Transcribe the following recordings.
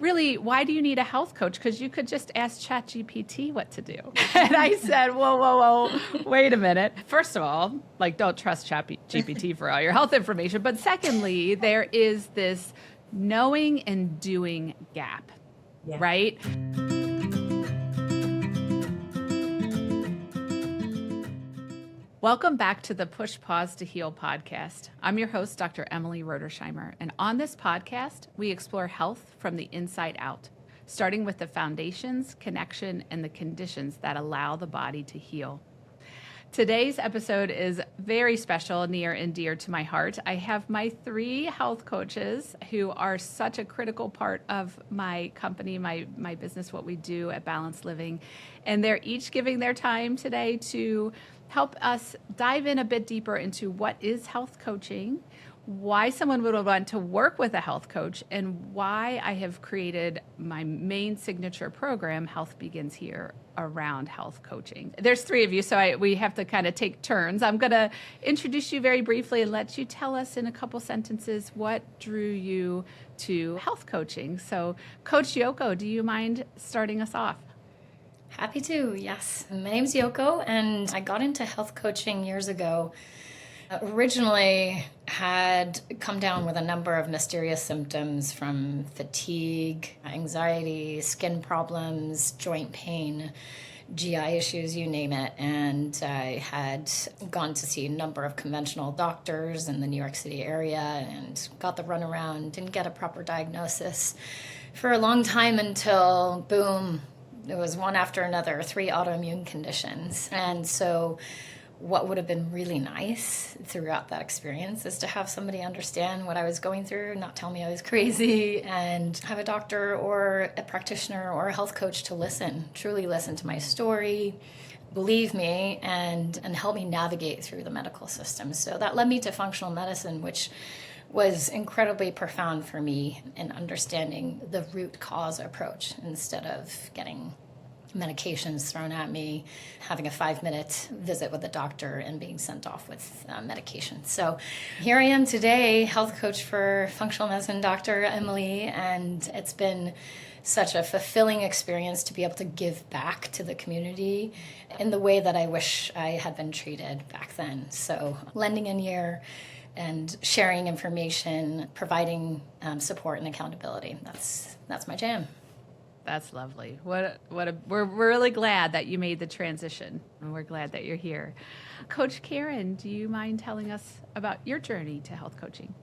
really, why do you need a health coach? Because you could just ask ChatGPT what to do. And I said, whoa, wait a minute. First of all, like, don't trust ChatGPT for all your health information. But secondly, there is this knowing and doing gap, right? Welcome back to the Push Pause to Heal podcast. I'm your host, Dr. Emily Rodersheimer, and on this podcast, we explore health from the inside out, starting with the foundations, connection, and the conditions that allow the body to heal. Today's episode is very special, near and dear to my heart. I have my 3 health coaches who are such a critical part of my company, my business, what we do at Balanced Living, and they're each giving their time today to help us dive in a bit deeper into what is health coaching, why someone would want to work with a health coach, and why I have created my main signature program, Health Begins Here, around health coaching. There's 3 of you, so we have to kind of take turns. I'm going to introduce you very briefly and let you tell us in a couple sentences what drew you to health coaching. So, Coach Yoko, do you mind starting us off? Happy to, yes. My name's Yoko, and I got into health coaching years ago. Originally had come down with a number of mysterious symptoms from fatigue, anxiety, skin problems, joint pain, GI issues, you name it. And I had gone to see a number of conventional doctors in the New York City area and got the runaround, didn't get a proper diagnosis for a long time until, boom, it was one after another, 3 autoimmune conditions. And so what would have been really nice throughout that experience is to have somebody understand what I was going through, not tell me I was crazy, and have a doctor or a practitioner or a health coach to listen, truly listen to my story, believe me, and help me navigate through the medical system. So that led me to functional medicine, which was incredibly profound for me in understanding the root cause approach instead of getting medications thrown at me, having a 5-minute visit with a doctor, and being sent off with medication. So here I am today, health coach for functional medicine, Dr. Emily, and it's been such a fulfilling experience to be able to give back to the community in the way that I wish I had been treated back then. So lending an ear and sharing information, providing support and accountability. That's my jam. That's lovely. We're really glad that you made the transition, and we're glad that you're here. Coach Karen, do you mind telling us about your journey to health coaching?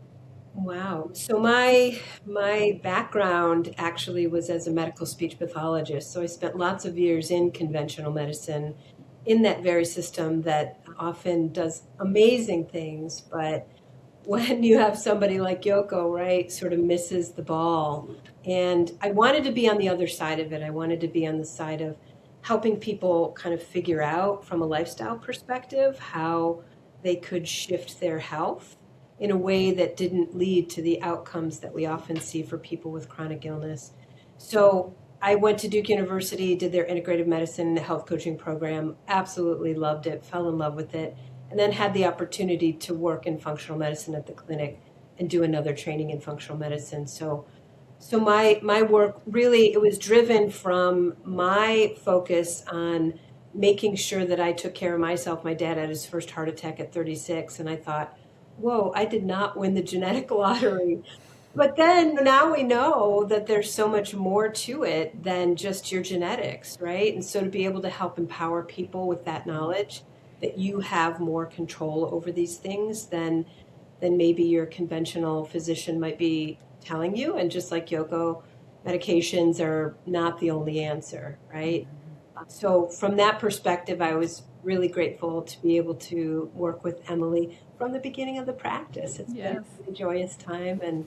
Wow. So my background actually was as a medical speech pathologist. So I spent lots of years in conventional medicine in that very system that often does amazing things, but when you have somebody like Yoko, right, sort of misses the ball. And I wanted to be on the other side of it. I wanted to be on the side of helping people kind of figure out from a lifestyle perspective how they could shift their health in a way that didn't lead to the outcomes that we often see for people with chronic illness. So I went to Duke University, did their integrative medicine health coaching program, absolutely loved it, fell in love with it, and then had the opportunity to work in functional medicine at the clinic and do another training in functional medicine. So my work really, it was driven from my focus on making sure that I took care of myself. My dad had his first heart attack at 36, and I thought, whoa, I did not win the genetic lottery. But then now we know that there's so much more to it than just your genetics, right? And so to be able to help empower people with that knowledge, that you have more control over these things than maybe your conventional physician might be telling you. And just like Yoko, medications are not the only answer, right? So from that perspective, I was really grateful to be able to work with Emily from the beginning of the practice. It's been a really joyous time and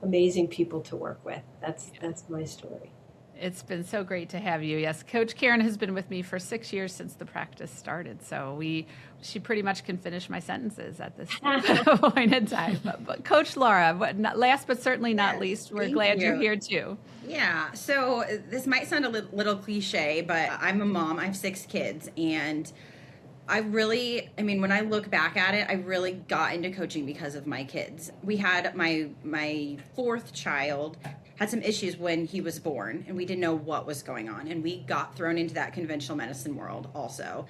amazing people to work with. That's my story. It's been so great to have you. Yes, Coach Karen has been with me for 6 years since the practice started. So she pretty much can finish my sentences at this point in time. But Coach Laura, last but certainly not least, we're glad you're here too. Yeah. So this might sound a little cliche, but I'm a mom. I have 6 kids, and when I look back at it, I really got into coaching because of my kids. We had my 4th child had some issues when he was born, and we didn't know what was going on. And we got thrown into that conventional medicine world also,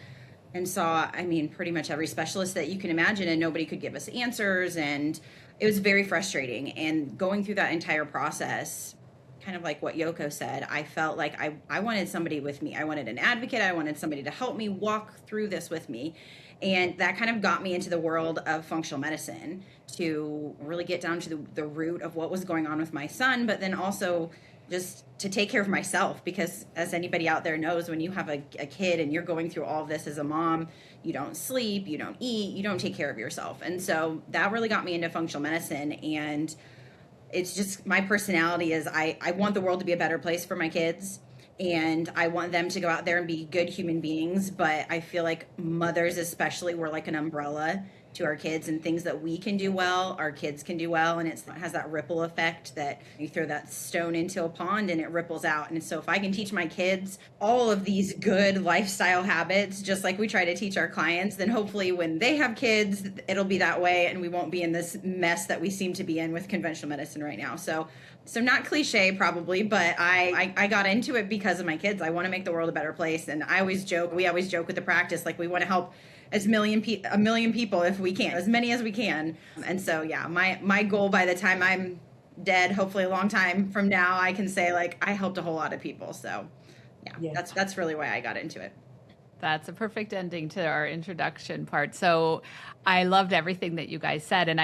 and saw, I mean, pretty much every specialist that you can imagine, and nobody could give us answers. And it was very frustrating. And going through that entire process, kind of like what Yoko said, I felt like I wanted somebody with me. I wanted an advocate. I wanted somebody to help me walk through this with me. And that kind of got me into the world of functional medicine to really get down to the root of what was going on with my son, but then also just to take care of myself, because as anybody out there knows, when you have a kid and you're going through all of this as a mom, you don't sleep, you don't eat, you don't take care of yourself. And so that really got me into functional medicine. And it's just, my personality is I want the world to be a better place for my kids. And I want them to go out there and be good human beings. But I feel like mothers especially, we're like an umbrella to our kids, and things that we can do well, our kids can do well. And it has that ripple effect that you throw that stone into a pond and it ripples out. And so if I can teach my kids all of these good lifestyle habits, just like we try to teach our clients, then hopefully when they have kids, it'll be that way, and we won't be in this mess that we seem to be in with conventional medicine right now. So not cliche probably, but I got into it because of my kids. I want to make the world a better place. And we always joke with the practice, like we want to help a million people if we can, as many as we can. And so, yeah, my goal by the time I'm dead, hopefully a long time from now, I can say like, I helped a whole lot of people. So yeah. That's really why I got into it. That's a perfect ending to our introduction part. So I loved everything that you guys said. And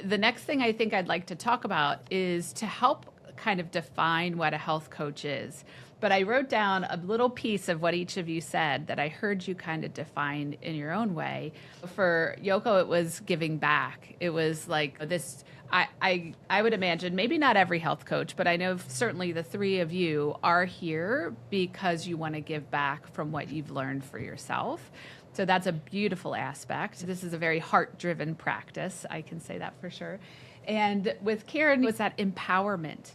the next thing I think I'd like to talk about is to help kind of define what a health coach is. But I wrote down a little piece of what each of you said that I heard you kind of define in your own way. For Yoko, it was giving back. It was like this, I would imagine, maybe not every health coach, but I know certainly the three of you are here because you want to give back from what you've learned for yourself. So that's a beautiful aspect. This is a very heart-driven practice. I can say that for sure. And with Karen, was that empowerment.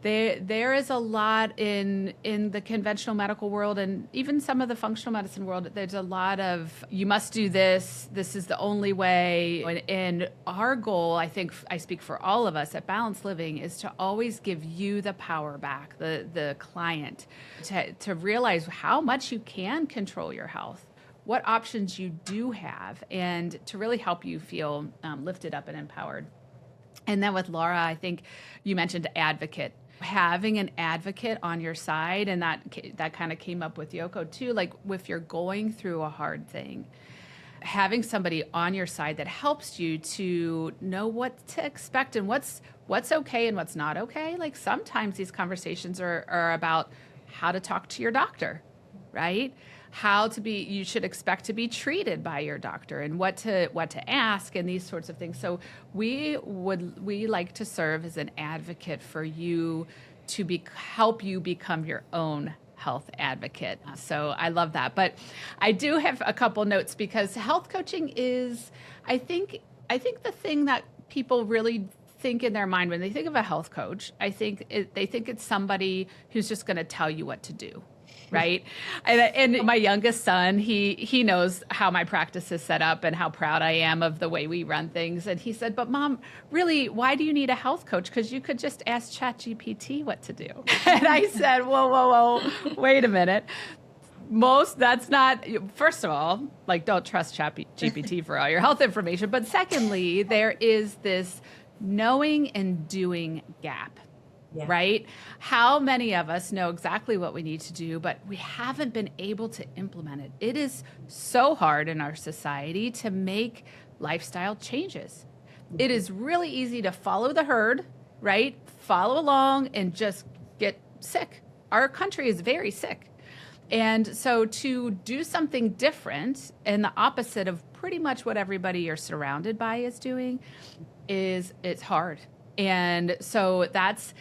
There is a lot in the conventional medical world, and even some of the functional medicine world, there's a lot of, you must do this is the only way. And our goal, I think I speak for all of us at Balanced Living, is to always give you the power back, the client, to realize how much you can control your health, what options you do have, and to really help you feel lifted up and empowered. And then with Laura, I think you mentioned advocate. Having an advocate on your side, and that kind of came up with Yoko too, like if you're going through a hard thing, having somebody on your side that helps you to know what to expect and what's okay and what's not okay. Like sometimes these conversations are about how to talk to your doctor, right? You should expect to be treated by your doctor, and what to ask, and these sorts of things. So we like to serve as an advocate for you to help you become your own health advocate. So I love that. But I do have a couple notes, because health coaching is, I think the thing that people really think in their mind when they think of a health coach, they think it's somebody who's just going to tell you what to do. Right. And my youngest son, he knows how my practice is set up and how proud I am of the way we run things. And he said, but Mom, really, why do you need a health coach? Because you could just ask ChatGPT what to do. And I said, whoa, wait a minute. That's not, first of all, like, don't trust ChatGPT for all your health information. But secondly, there is this knowing and doing gap. Yeah. Right? How many of us know exactly what we need to do, but we haven't been able to implement it? It is so hard in our society to make lifestyle changes. Mm-hmm. It is really easy to follow the herd, right? Follow along and just get sick. Our country is very sick. And so to do something different and the opposite of pretty much what everybody you're surrounded by is doing it's hard. And so that's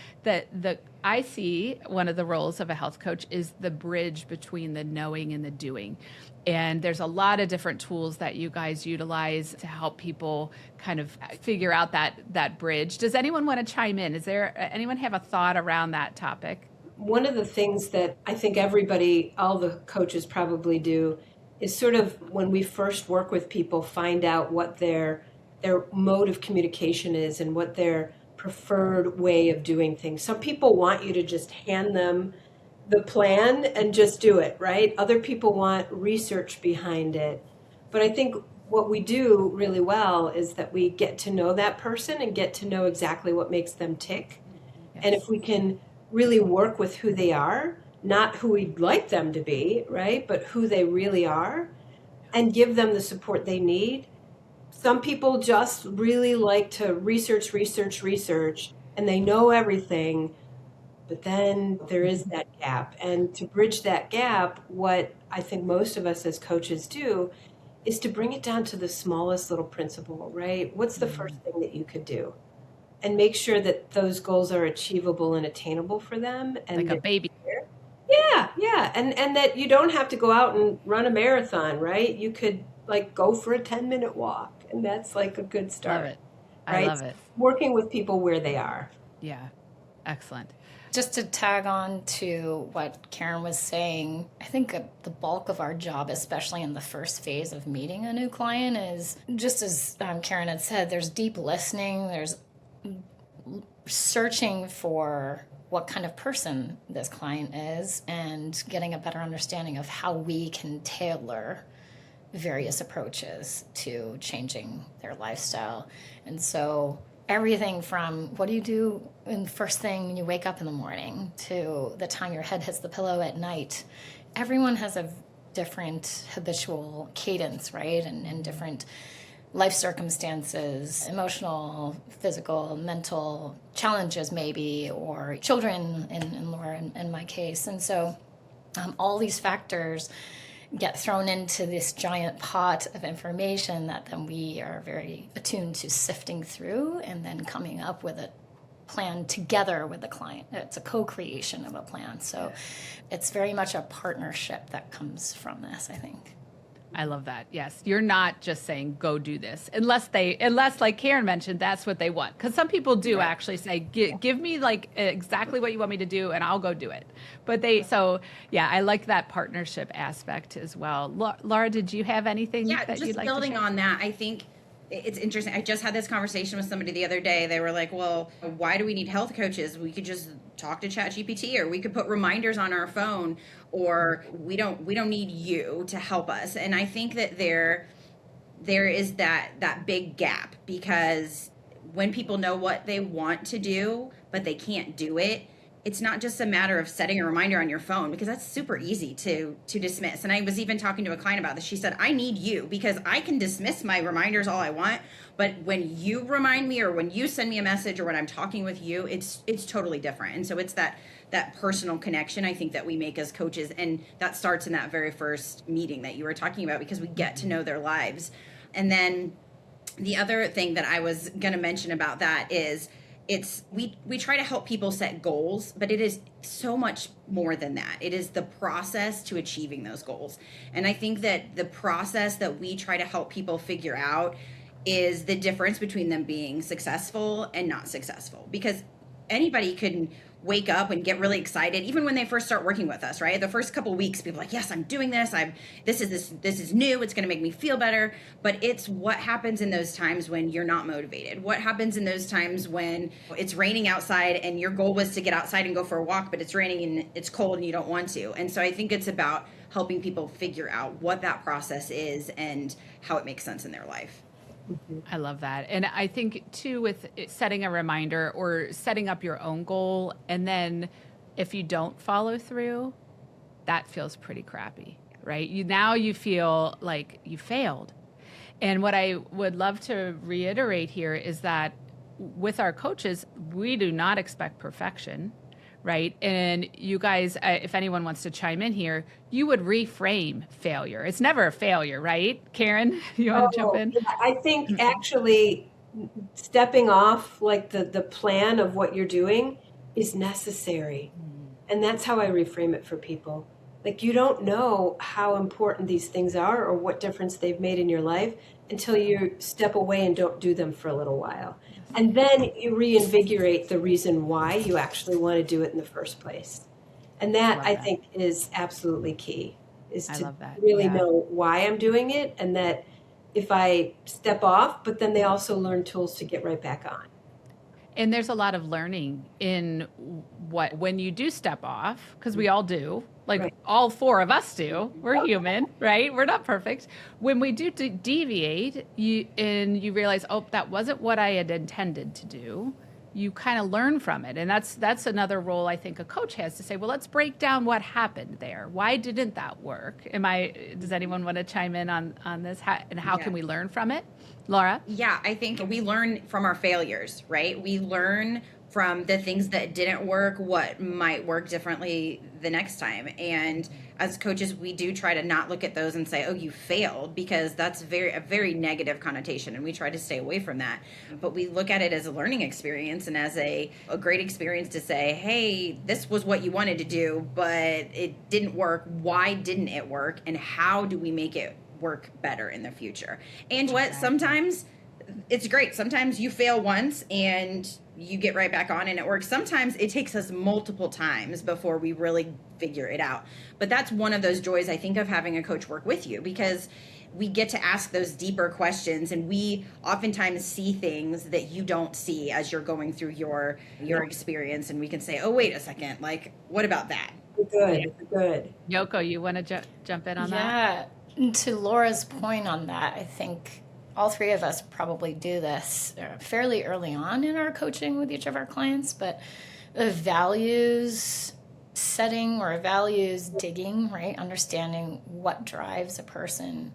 I see one of the roles of a health coach is the bridge between the knowing and the doing. And there's a lot of different tools that you guys utilize to help people kind of figure out that bridge. Does anyone want to chime in? Anyone have a thought around that topic? One of the things that I think all the coaches probably do, is sort of when we first work with people, find out what their mode of communication is and what their preferred way of doing things. Some people want you to just hand them the plan and just do it, right? Other people want research behind it. But I think what we do really well is that we get to know that person and get to know exactly what makes them tick. Yes. And if we can really work with who they are, not who we'd like them to be, right? But who they really are, and give them the support they need. Some people just really like to research, and they know everything. But then there is that gap. And to bridge that gap, what I think most of us as coaches do is to bring it down to the smallest little principle, right? What's the first thing that you could do? And make sure that those goals are achievable and attainable for them. And Like a baby. Yeah. And that you don't have to go out and run a marathon, right? You could like go for a 10-minute walk. And that's like a good start. Love it. Right? I love it. Working with people where they are. Yeah. Excellent. Just to tag on to what Karen was saying, I think the bulk of our job, especially in the first phase of meeting a new client, is just as Karen had said, there's deep listening, there's searching for what kind of person this client is and getting a better understanding of how we can tailor various approaches to changing their lifestyle. And so everything from what do you do in the first thing when you wake up in the morning to the time your head hits the pillow at night, everyone has a different habitual cadence, right? And different life circumstances, emotional, physical, mental challenges maybe, or children in Laura in my case. And so all these factors get thrown into this giant pot of information that then we are very attuned to sifting through and then coming up with a plan together with the client. It's a co-creation of a plan. So it's very much a partnership that comes from this, I think. I love that. Yes. You're not just saying, go do this, unless like Karen mentioned, that's what they want. Because some people do actually say, give me like exactly what you want me to do and I'll go do it. But I like that partnership aspect as well. Laura, did you have anything that you'd like to share? Just building on that, I think it's interesting. I just had this conversation with somebody the other day. They were like, well, why do we need health coaches? We could just talk to ChatGPT, or we could put reminders on our phone, or we don't need you to help us. And I think that there is that big gap, because when people know what they want to do, but they can't do it, it's not just a matter of setting a reminder on your phone, because that's super easy to dismiss. And I was even talking to a client about this. She said, I need you, because I can dismiss my reminders all I want, but when you remind me, or when you send me a message, or when I'm talking with you, it's totally different. And so it's that personal connection, I think, that we make as coaches. And that starts in that very first meeting that you were talking about, because we get to know their lives. And then the other thing that I was going to mention about that is, we try to help people set goals, but it is so much more than that. It is the process to achieving those goals. And I think that the process that we try to help people figure out is the difference between them being successful and not successful. Because anybody can wake up and get really excited, even when they first start working with us, right? The first couple of weeks, people are like, yes, I'm doing this. This is new. It's going to make me feel better. But it's what happens in those times when you're not motivated. What happens in those times when it's raining outside and your goal was to get outside and go for a walk, but it's raining and it's cold and you don't want to. And so I think it's about helping people figure out what that process is and how it makes sense in their life. I love that. And I think too, with setting a reminder or setting up your own goal, and then if you don't follow through, that feels pretty crappy, right? You feel like you failed. And what I would love to reiterate here is that with our coaches, we do not expect perfection, right? And you guys, if anyone wants to chime in here, you would reframe failure. It's never a failure, right? Karen, you want to jump in? Yeah, I think actually stepping off like the plan of what you're doing is necessary. And that's how I reframe it for people. Like, you don't know how important these things are or what difference they've made in your life until you step away and don't do them for a little while. And then you reinvigorate the reason why you actually want to do it in the first place. And that, I think, is absolutely key, is to really know why I'm doing it, and that if I step off, but then they also learn tools to get right back on. And there's a lot of learning in when you do step off, because we all do, like Right. all four of us do. We're human, right? We're not perfect. When we do deviate, you realize, oh, that wasn't what I had intended to do. You kind of learn from it. And that's another role I think a coach has, to say, well, let's break down what happened there. Why didn't that work? Does anyone want to chime in on this? How can we learn from it? Laura? Yeah, I think we learn from our failures, right? We learn from the things that didn't work, what might work differently the next time. And as coaches, we do try to not look at those and say, oh, you failed, because that's a very negative connotation. And we try to stay away from that. But we look at it as a learning experience and as a great experience to say, hey, this was what you wanted to do, but it didn't work. Why didn't it work? And how do we make it work better in the future? And what sometimes it's great. Sometimes you fail once and you get right back on and it works. Sometimes it takes us multiple times before we really figure it out. But that's one of those joys, I think, of having a coach work with you, because we get to ask those deeper questions, and we oftentimes see things that you don't see as you're going through your experience. And we can say, oh, wait a second, like, what about that? Good. Yoko, you want to jump in on that? Yeah. To Laura's point on that, I think all three of us probably do this fairly early on in our coaching with each of our clients, but a values setting or a values digging, right? Understanding what drives a person,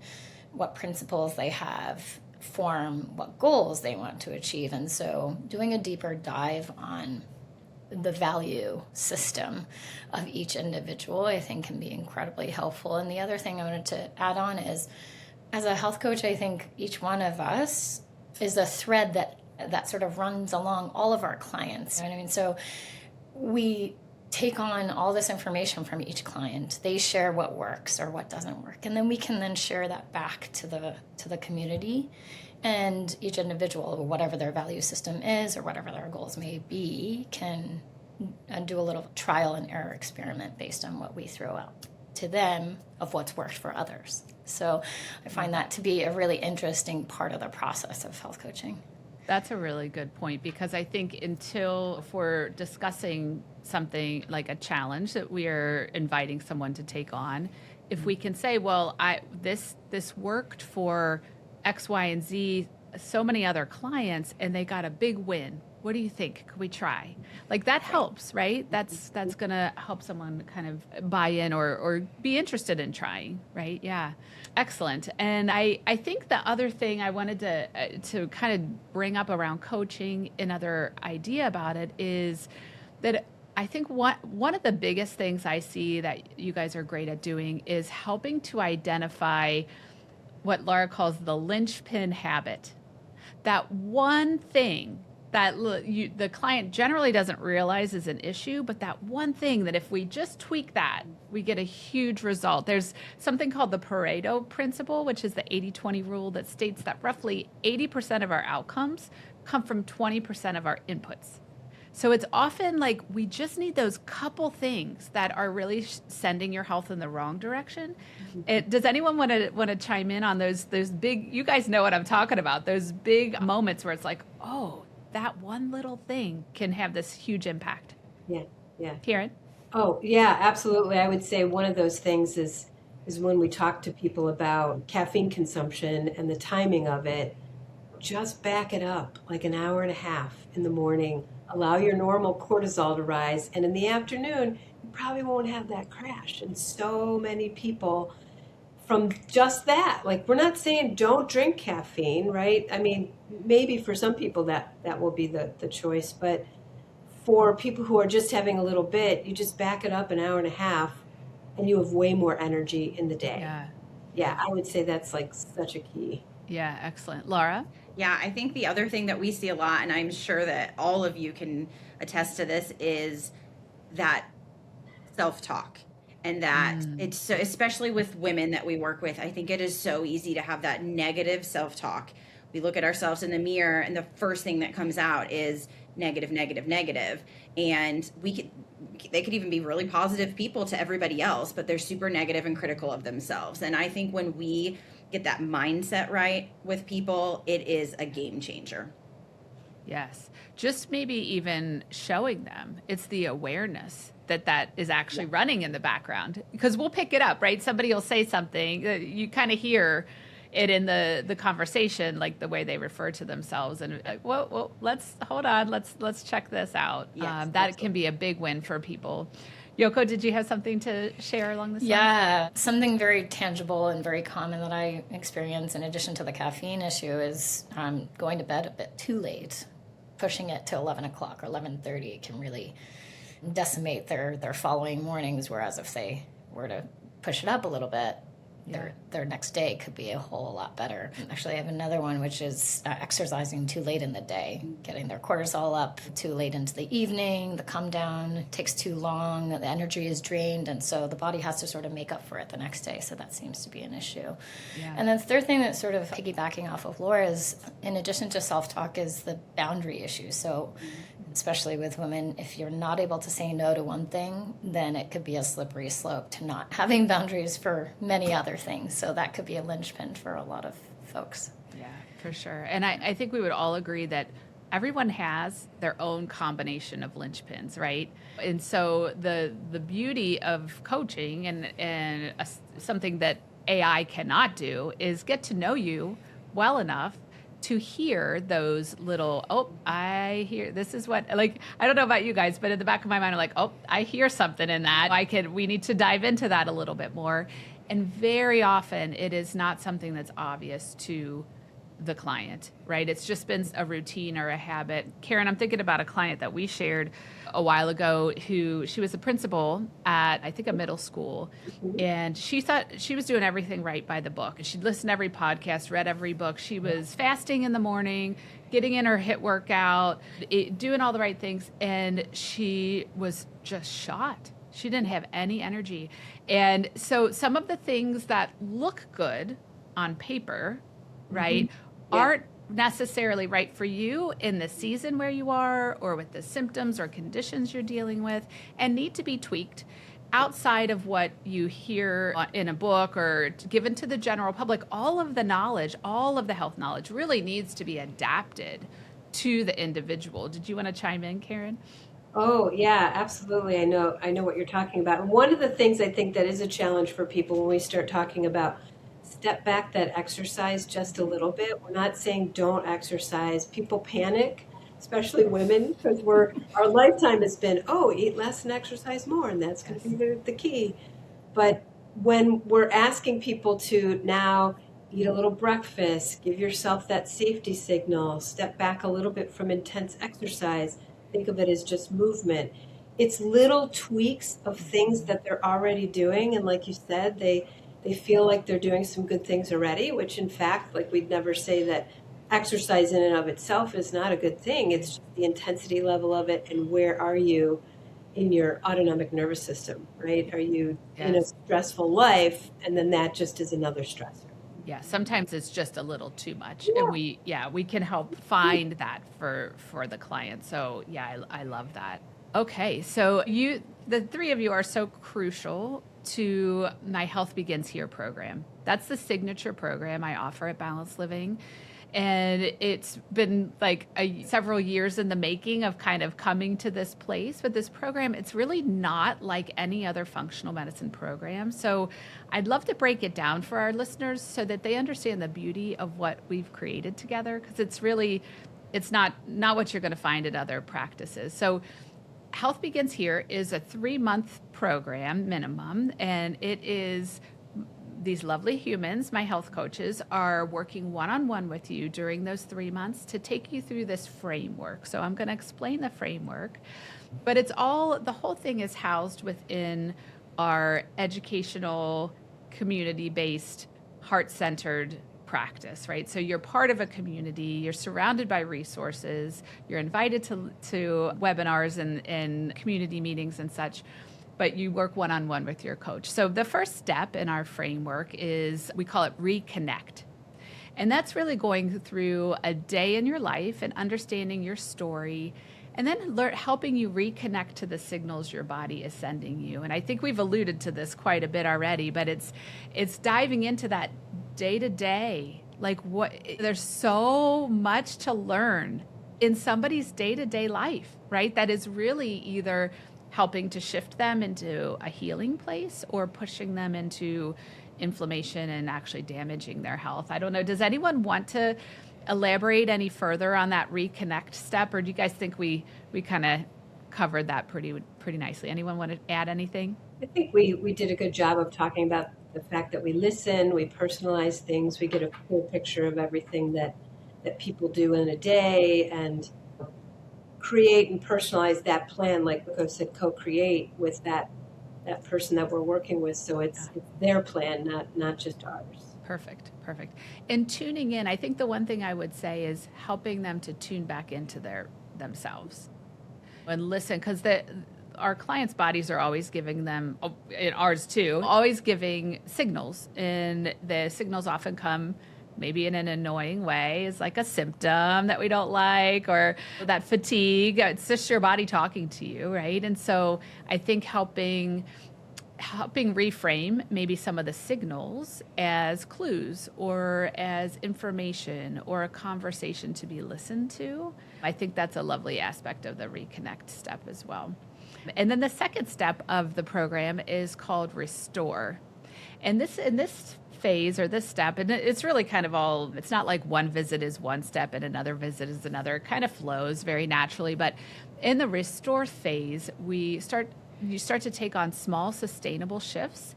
what principles they have, form what goals they want to achieve. And so doing a deeper dive on the value system of each individual, I think, can be incredibly helpful. And the other thing I wanted to add on is, as a health coach, I think each one of us is a thread that sort of runs along all of our clients. You know what I mean? So we take on all this information from each client. They share what works or what doesn't work. And then we can then share that back to the community. And each individual, whatever their value system is or whatever their goals may be, can do a little trial and error experiment based on what we throw out to them of what's worked for others. So I find that to be a really interesting part of the process of health coaching. That's a really good point, because I think if we're discussing something like a challenge that we are inviting someone to take on, if we can say, well, this worked for X, Y, and Z, so many other clients, and they got a big win. What do you think? Could we try? Like, that helps, right? That's going to help someone kind of buy in or be interested in trying, right? Yeah. Excellent. And I think the other thing I wanted to kind of bring up around coaching, another idea about it, is that I think one of the biggest things I see that you guys are great at doing is helping to identify what Laura calls the linchpin habit. That one thing that the client generally doesn't realize is an issue, but that one thing that if we just tweak that, we get a huge result. There's something called the Pareto principle, which is the 80-20 rule, that states that roughly 80% of our outcomes come from 20% of our inputs. So it's often like we just need those couple things that are really sending your health in the wrong direction. Does anyone want to chime in on those big, you guys know what I'm talking about, those big moments where it's like, oh, that one little thing can have this huge impact? Yeah. Karen? Oh, yeah, absolutely. I would say one of those things is when we talk to people about caffeine consumption and the timing of it, just back it up like an hour and a half in the morning. Allow your normal cortisol to rise, and in the afternoon, you probably won't have that crash. And so many people, from just that, like, we're not saying don't drink caffeine, right? I mean, maybe for some people that will be the choice, but for people who are just having a little bit, you just back it up an hour and a half, and you have way more energy in the day. Yeah, I would say that's like such a key. Yeah, excellent. Laura? Yeah, I think the other thing that we see a lot, and I'm sure that all of you can attest to this, is that self-talk. And that it's so, especially with women that we work with, I think it is so easy to have that negative self-talk. We look at ourselves in the mirror, and the first thing that comes out is negative. And they could even be really positive people to everybody else, but they're super negative and critical of themselves. And I think when we get that mindset right with people, it is a game changer. Yes. Just maybe even showing them. It's the awareness that is actually running in the background, because we'll pick it up, right? Somebody will say something, you kind of hear it in the conversation, like the way they refer to themselves, and like, well, let's hold on, let's check this out. Yes, That can be a big win for people. Yoko, did you have something to share along this line? Yeah, something very tangible and very common that I experience in addition to the caffeine issue is going to bed a bit too late. Pushing it to 11 o'clock or 11:30 can really decimate their following mornings, whereas if they were to push it up a little bit, their next day could be a whole lot better. Actually, I have another one, which is exercising too late in the day, getting their cortisol up too late into the evening. The come down takes too long, the energy is drained, and so the body has to sort of make up for it the next day. So that seems to be an issue. Yeah. And then the third thing that's sort of piggybacking off of Laura's, in addition to self-talk, is the boundary issue. So especially with women, if you're not able to say no to one thing, then it could be a slippery slope to not having boundaries for many other things. So that could be a linchpin for a lot of folks. Yeah, for sure. And I think we would all agree that everyone has their own combination of linchpins, right? And so the beauty of coaching and something that AI cannot do is get to know you well enough to hear those little, I hear, this is what, like, I don't know about you guys, but in the back of my mind, I'm like, I hear something in that. We need to dive into that a little bit more. And very often it is not something that's obvious to the client, right? It's just been a routine or a habit. Karen, I'm thinking about a client that we shared a while ago she was a principal at, I think, a middle school. And she thought she was doing everything right by the book. She'd listened to every podcast, read every book. She was fasting in the morning, getting in her HIIT workout, doing all the right things. And she was just shot. She didn't have any energy. And so some of the things that look good on paper, right, aren't necessarily right for you in the season where you are or with the symptoms or conditions you're dealing with, and need to be tweaked outside of what you hear in a book or given to the general public. All of the knowledge, all of the health knowledge really needs to be adapted to the individual. Did you want to chime in, Karen? Oh, yeah, absolutely. I know what you're talking about. And one of the things I think that is a challenge for people when we start talking about step back that exercise just a little bit. We're not saying don't exercise. People panic, especially women, because our lifetime has been, eat less and exercise more, and that's going to be the key. But when we're asking people to now eat a little breakfast, give yourself that safety signal, step back a little bit from intense exercise, think of it as just movement. It's little tweaks of things that they're already doing. And like you said, they feel like they're doing some good things already, which in fact, like, we'd never say that exercise in and of itself is not a good thing. It's just the intensity level of it and where are you in your autonomic nervous system, right? Are you in a stressful life? And then that just is another stressor. Yeah, sometimes it's just a little too much. Yeah. And we can help find that for the client. So yeah, I love that. Okay, so the three of you are so crucial to my Health Begins Here program. That's the signature program I offer at Balanced Living. And it's been like several years in the making of kind of coming to this place. But this program, it's really not like any other functional medicine program. So I'd love to break it down for our listeners so that they understand the beauty of what we've created together. Because it's not what you're going to find at other practices. So Health Begins Here is a 3-month program minimum, and it is these lovely humans, my health coaches, are working one-on-one with you during those 3 months to take you through this framework. So I'm going to explain the framework, but the whole thing is housed within our educational, community-based, heart-centered practice, right? So you're part of a community, you're surrounded by resources, you're invited to webinars and community meetings and such, but you work one-on-one with your coach. So the first step in our framework is, we call it Reconnect. And that's really going through a day in your life and understanding your story, and then helping you reconnect to the signals your body is sending you. And I think we've alluded to this quite a bit already, but it's diving into that day to day. Like, there's so much to learn in somebody's day-to-day life, right? That is really either helping to shift them into a healing place or pushing them into inflammation and actually damaging their health. I don't know. Does anyone want to elaborate any further on that reconnect step, or do you guys think we kind of covered that pretty nicely? Anyone want to add anything? I think we did a good job of talking about the fact that we listen, we personalize things, we get a full picture of everything that people do in a day, and create and personalize that plan, like Yoko said, co-create with that person that we're working with. So it's their plan, not just ours. Perfect. And tuning in, I think the one thing I would say is helping them to tune back into themselves and listen, because our clients' bodies are always giving them, and ours too, always giving signals, and the signals often come maybe in an annoying way, is like a symptom that we don't like, or that fatigue. It's just your body talking to you, right? And so I think helping reframe maybe some of the signals as clues or as information or a conversation to be listened to. I think that's a lovely aspect of the reconnect step as well. And then the second step of the program is called restore. And in this phase or this step, and it's really kind of it's not like one visit is one step and another visit is another. It kind of flows very naturally. But in the restore phase, you start to take on small, sustainable shifts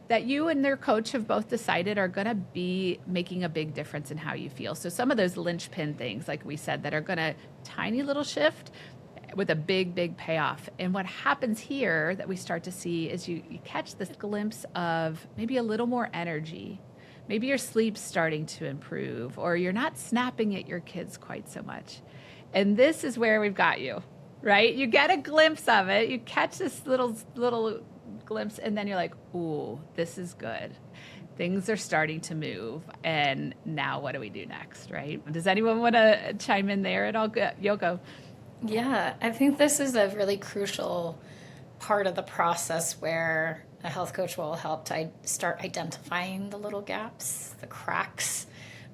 that you and their coach have both decided are going to be making a big difference in how you feel. So some of those linchpin things, like we said, that are going to tiny little shift with a big, big payoff. And what happens here that we start to see is you catch this glimpse of maybe a little more energy. Maybe your sleep's starting to improve, or you're not snapping at your kids quite so much. And this is where we've got you. Right? You get a glimpse of it. You catch this little glimpse, and then you're like, ooh, this is good. Things are starting to move. And now what do we do next, right? Does anyone want to chime in there at all? Yoko? Yeah, I think this is a really crucial part of the process where a health coach will help to start identifying the little gaps, the cracks,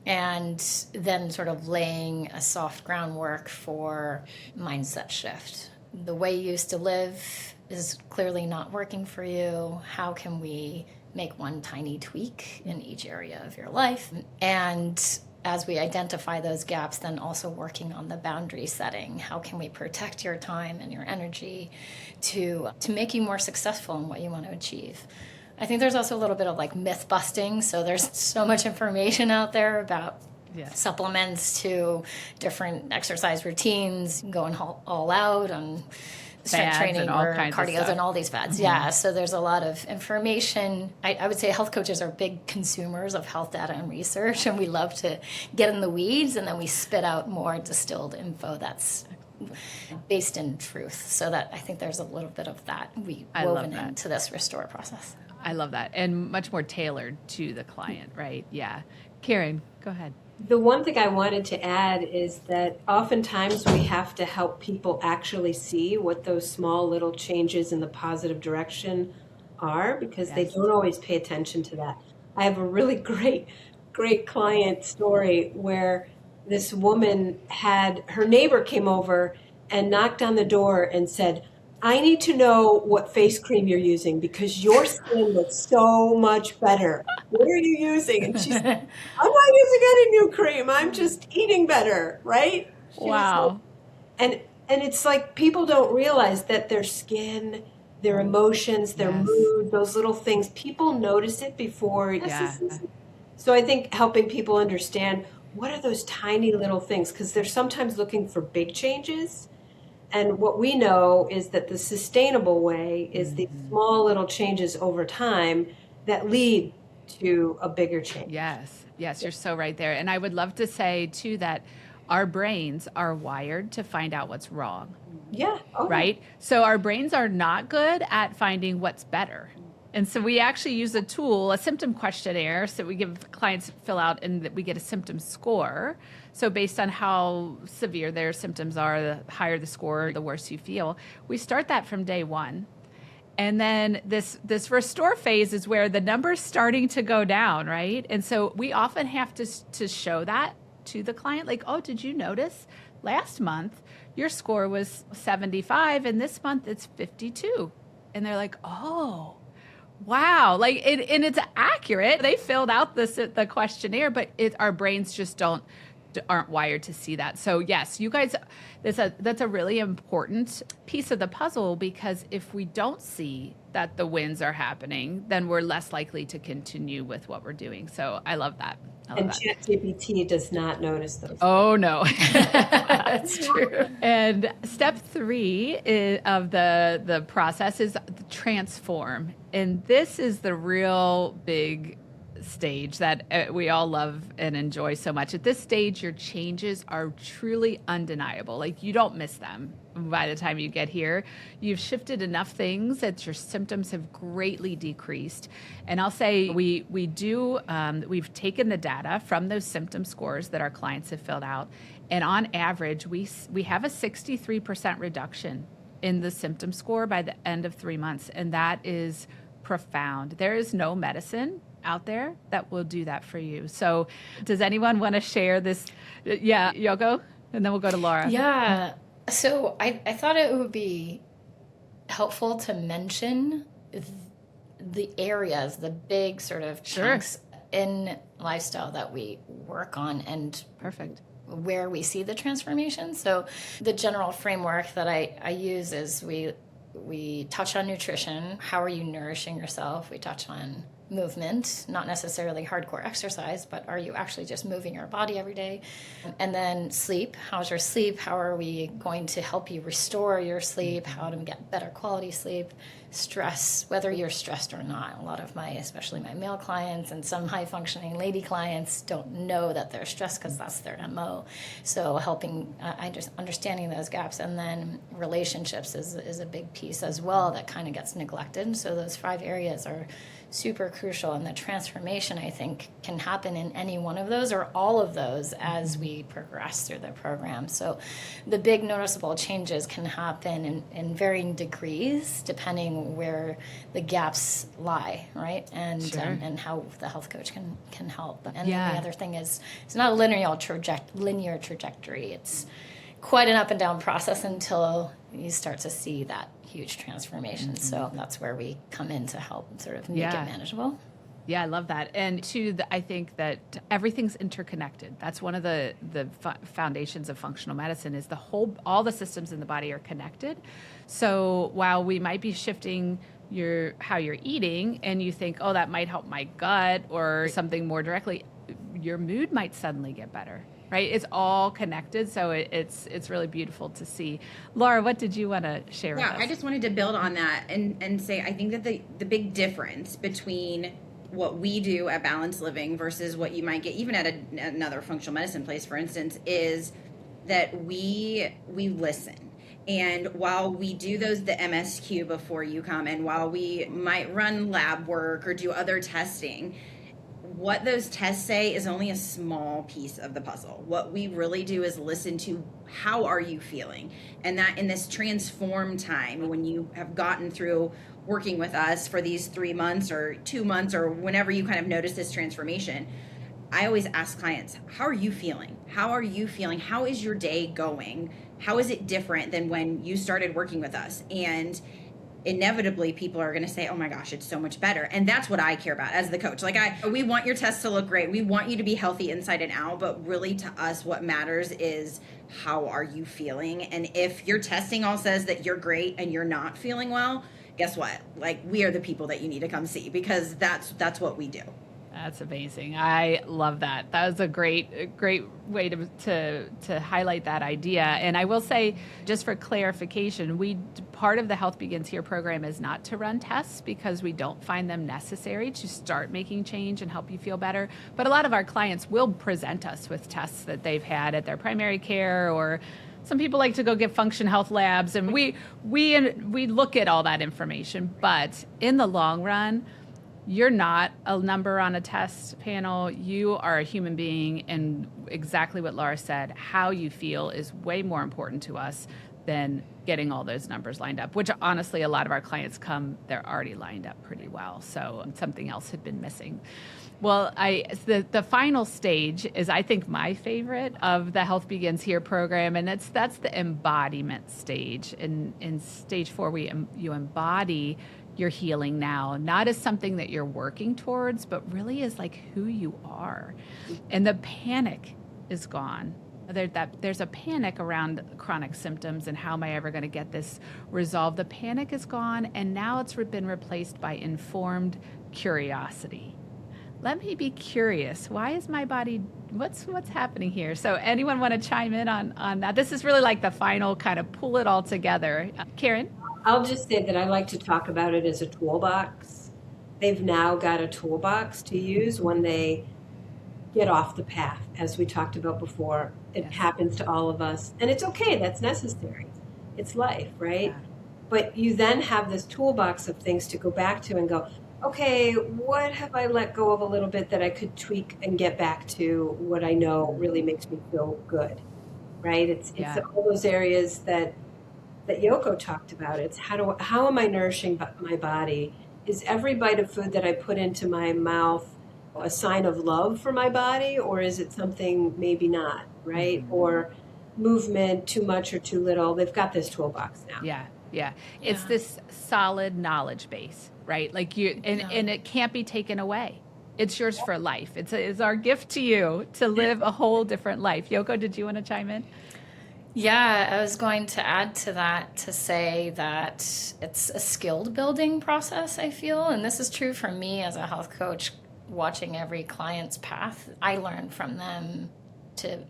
and then sort of laying a soft groundwork for mindset shift. The way you used to live is clearly not working for you. How can we make one tiny tweak in each area of your life? And as we identify those gaps, then also working on the boundary setting. How can we protect your time and your energy to make you more successful in what you want to achieve? I think there's also a little bit of like myth busting. So there's so much information out there about supplements to different exercise routines, going all out on strength training or cardio and all these fads. Mm-hmm. Yeah, so there's a lot of information. I would say health coaches are big consumers of health data and research, and we love to get in the weeds, and then we spit out more distilled info that's based in truth. So that I think there's a little bit of that woven into this restore process. I love that. And much more tailored to the client, right? Yeah. Karen, go ahead. The one thing I wanted to add is that oftentimes we have to help people actually see what those small little changes in the positive direction are, because they don't always pay attention to that. I have a really great client story where this woman her neighbor came over and knocked on the door and said, I need to know what face cream you're using because your skin looks so much better. What are you using? And she said, I'm not using any new cream. I'm just eating better, right? Wow. And it's like people don't realize that their skin, their emotions, their mood, those little things, people notice it before. So I think helping people understand what are those tiny little things, because they're sometimes looking for big changes. And what we know is that the sustainable way is these small little changes over time that lead to a bigger change. Yes, you're so right there. And I would love to say, too, that our brains are wired to find out what's wrong. Yeah. Okay. Right? So our brains are not good at finding what's better. And so we actually use a tool, a symptom questionnaire, so we give clients fill out and we get a symptom score. So based on how severe their symptoms are, the higher the score, the worse you feel. We start that from day one. And then this restore phase is where the number's starting to go down, right? And so we often have to show that to the client, like, oh, did you notice last month your score was 75 and this month it's 52. And they're like, oh, wow. Like, and it's accurate. They filled out the questionnaire, but our brains just aren't wired to see that. So yes, you guys, that's a really important piece of the puzzle, because if we don't see that the wins are happening, then we're less likely to continue with what we're doing. So I love that. And ChatGPT does not notice those. Oh, no. That's true. And step 3 of the process is transform. And this is the real big stage that we all love and enjoy so much. At this stage, your changes are truly undeniable. Like, you don't miss them by the time you get here. You've shifted enough things that your symptoms have greatly decreased. And I'll say we've taken the data from those symptom scores that our clients have filled out, and on average, we have a 63% reduction in the symptom score by the end of 3 months, and that is profound. There is no medicine out there that will do that for you. So does anyone want to share this? Yeah, Yoko, and then we'll go to Laura. Yeah. So I thought it would be helpful to mention the areas, the big sort of chunks in lifestyle that we work on, and perfect, where we see the transformation. So the general framework that I use is we touch on nutrition. How are you nourishing yourself? We touch on movement, not necessarily hardcore exercise, but are you actually just moving your body every day? And then sleep. How's your sleep? How are we going to help you restore your sleep? How to get better quality sleep? Stress, whether you're stressed or not. A lot of especially my male clients and some high functioning lady clients don't know that they're stressed because that's their MO. So helping, just understanding those gaps. And then relationships is a big piece as well that kind of gets neglected. So those 5 areas are super crucial, and the transformation, I think, can happen in any one of those or all of those as we progress through the program. So the big noticeable changes can happen in varying degrees depending where the gaps lie, right? And sure. And how the health coach can help. And Yeah. then the other thing is, it's not a linear trajectory. It's quite an up and down process until you start to see that huge transformation. So that's where we come in to help sort of make it manageable. Yeah, I love that. And I think that everything's interconnected. That's one of the foundations of functional medicine, is all the systems in the body are connected. So while we might be shifting how you're eating, and you think, oh, that might help my gut or something more directly, your mood might suddenly get better. Right? It's all connected, so it's really beautiful to see. Laura, what did you want to share with us? I just wanted to build on that and say, I think that the big difference between what we do at Balanced Living versus what you might get even at another functional medicine place, for instance, is that we listen. And while we do the MSQ before you come, and while we might run lab work or do other testing, what those tests say is only a small piece of the puzzle. What we really do is listen to, how are you feeling? And that in this transform time, when you have gotten through working with us for these 3 months or 2 months, or whenever you kind of notice this transformation, I always ask clients, how are you feeling? How are you feeling? How is your day going? How is it different than when you started working with us? And inevitably people are going to say, oh my gosh, it's so much better. And that's what I care about as the coach. Like, we want your tests to look great. We want you to be healthy inside and out, but really to us, what matters is, how are you feeling? And if your testing all says that you're great and you're not feeling well, guess what? Like, we are the people that you need to come see, because that's what we do. That's amazing. I love that. That was a great way to highlight that idea. And I will say, just for clarification, part of the Health Begins Here program is not to run tests, because we don't find them necessary to start making change and help you feel better. But a lot of our clients will present us with tests that they've had at their primary care, or some people like to go get function health labs, and we look at all that information. But in the long run, you're not a number on a test panel. You are a human being, and exactly what Laura said, how you feel is way more important to us than getting all those numbers lined up, which honestly, a lot of our clients come, they're already lined up pretty well. So something else had been missing. Well, the final stage is, I think, my favorite of the Health Begins Here program, and that's the embodiment stage. In stage 4, you embody your healing now, not as something that you're working towards, but really as like who you are. And the panic is gone. There's a panic around chronic symptoms and how am I ever going to get this resolved. The panic is gone, and now it's been replaced by informed curiosity. Let me be curious. Why is my body, what's happening here? So anyone want to chime in on that? This is really like the final kind of pull it all together. Karen? I'll just say that I like to talk about it as a toolbox. They've now got a toolbox to use when they get off the path, as we talked about before. It happens to all of us, and it's okay. That's necessary. It's life, right? Yeah. But you then have this toolbox of things to go back to and go, okay, what have I let go of a little bit that I could tweak and get back to what I know really makes me feel good, right? It's all those areas that Yoko talked about. It's how am I nourishing my body? Is every bite of food that I put into my mouth a sign of love for my body, or is it something maybe not, right? Mm-hmm. Or movement, too much or too little? They've got this toolbox now. Yeah. It's this solid knowledge base, right? Like and it can't be taken away. It's yours for life. It's our gift to you to live a whole different life. Yoko, did you want to chime in? Yeah, I was going to add to that to say that it's a skilled building process, I feel. And this is true for me as a health coach, watching every client's path. I learn from them to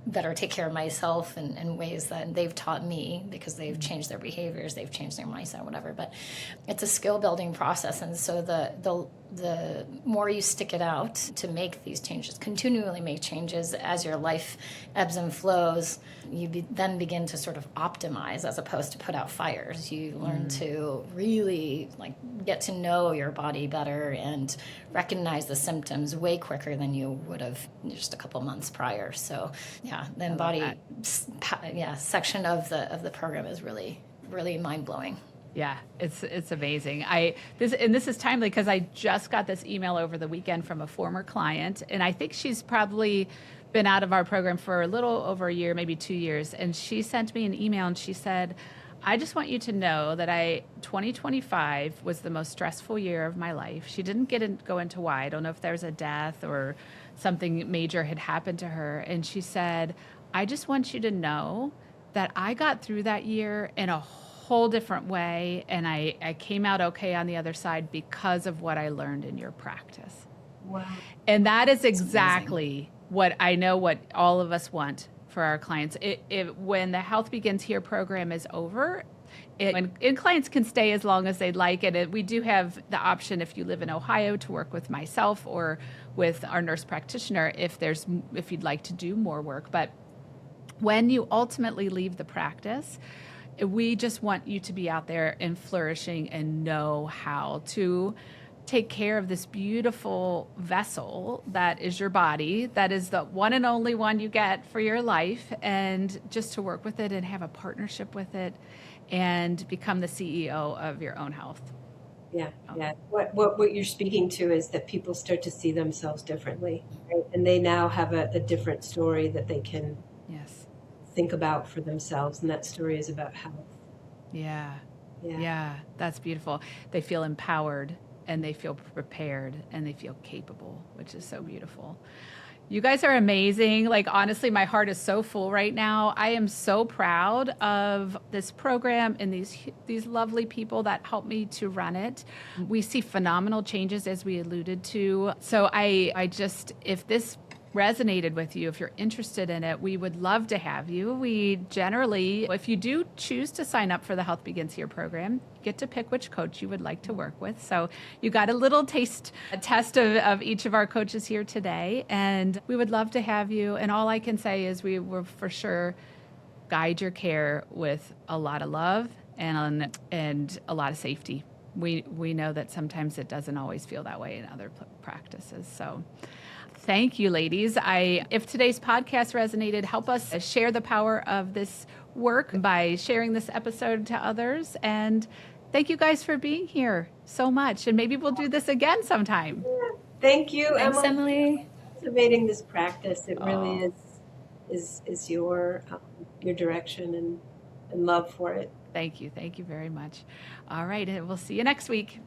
better take care of myself in ways that they've taught me because they've changed their behaviors, they've changed their mindset, whatever. But it's a skill building process. And so the more you stick it out to make these changes, continually make changes as your life ebbs and flows, you then begin to sort of optimize as opposed to put out fires. You learn to really get to know your body better and recognize the symptoms way quicker than you would have just a couple months prior. So the embody section of the program is really, really mind-blowing. Yeah, it's amazing. This is timely because I just got this email over the weekend from a former client, and I think she's probably been out of our program for a little over a year, maybe 2 years. And she sent me an email and she said, I just want you to know that 2025 was the most stressful year of my life. She didn't go into why. I don't know if there was a death or something major had happened to her. And she said, I just want you to know that I got through that year in a whole different way, and I came out okay on the other side because of what I learned in your practice. Wow. And that is exactly what I know what all of us want for our clients. When the Health Begins Here program is over, and clients can stay as long as they'd like, and we do have the option, if you live in Ohio, to work with myself or with our nurse practitioner if you'd like to do more work. But when you ultimately leave the practice, we just want you to be out there and flourishing and know how to take care of this beautiful vessel that is your body, that is the one and only one you get for your life, and just to work with it and have a partnership with it and become the CEO of your own health. Yeah. What you're speaking to is that people start to see themselves differently, right? And they now have a different story that they can think about for themselves, and that story is about health. Yeah, that's beautiful. They feel empowered, and they feel prepared, and they feel capable, which is so beautiful. You guys are amazing. Honestly, my heart is so full right now. I am so proud of this program and these lovely people that help me to run it. We see phenomenal changes, as we alluded to. So I just, if this resonated with you, if you're interested in it, we would love to have you. We generally, if you do choose to sign up for the Health Begins Here program, get to pick which coach you would like to work with. So you got a little test of each of our coaches here today, and we would love to have you. And all I can say is we will for sure guide your care with a lot of love and a lot of safety. We know that sometimes it doesn't always feel that way in other practices. So thank you, ladies. If today's podcast resonated, help us share the power of this work by sharing this episode to others. And thank you guys for being here so much. And maybe we'll do this again sometime. Thank you, Thanks, Emily, Emily. for cultivating this practice. It really is your direction and love for it. Thank you. Thank you very much. All right. And we'll see you next week.